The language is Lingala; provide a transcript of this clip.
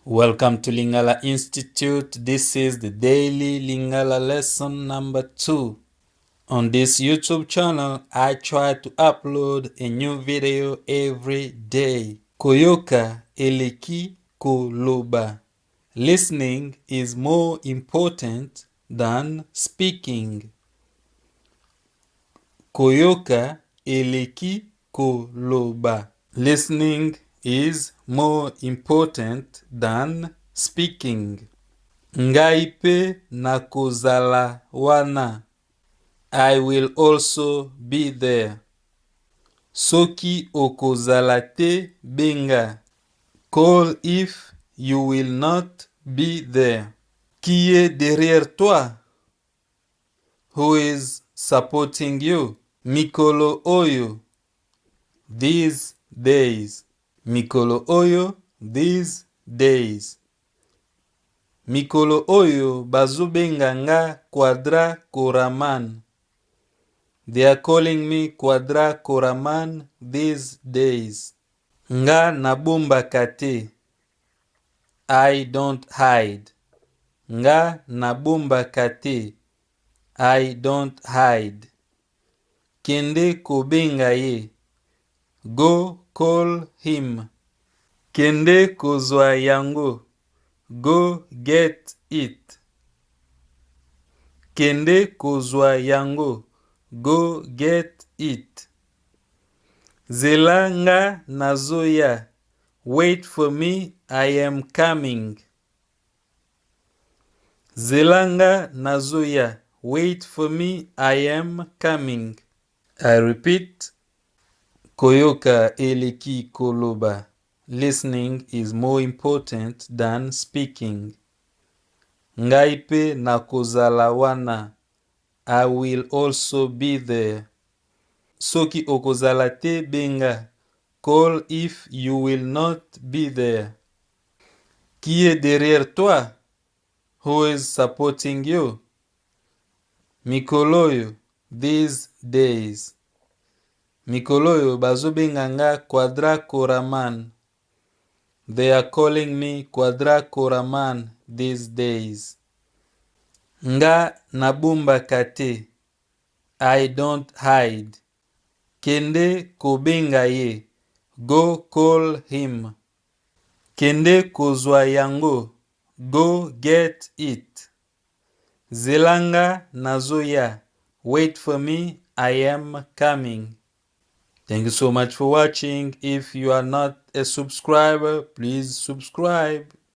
Welcome to Lingala Institute. This is the daily Lingala lesson number 2. On this YouTube channel, I try to upload a new video every day. Koyoka, eleki, loba. Listening is more important than speaking. Koyoka, eleki, loba. Listening is more important than speaking. Ngai pe nako zala wana. I will also be there. Soki okozala te benga. Call if you will not be there. Qui est derrière toi? Who is supporting you? Mikolo oyo. These days. Mikolo oyo these days. Mikolo oyo bazo benga nga Quadra Koraman. They are calling me Quadra Koraman these days. Nga na bombaka te. I don't hide. Nga na bombaka te. I don't hide. Kende kobenga ye. Go call him. Kende kozwa yango. Go get it. Kende kozwa yango. Go get it. Zela nga nazo. Wait for me, I am coming. Zela nga nazo. Wait for me, I am coming. I repeat. Koyoka eleki loba. Listening is more important than speaking. Ngai pe nako zala wana. I will also be there. Soki okozala te benga. Call if you will not be there. Qui est derrière toi? Who is supporting you? Mikolo these days. Mikolo bazo benga nga Quadra Koraman. They are calling me Quadra Koraman these days. Nga na bombaka te. I don't hide. Kende kobenga ye. Go call him. Kende kozwa yango. Go get it. Zelanga nazo. Wait for me, I am coming. Thank you so much for watching. If you are not a subscriber, please subscribe.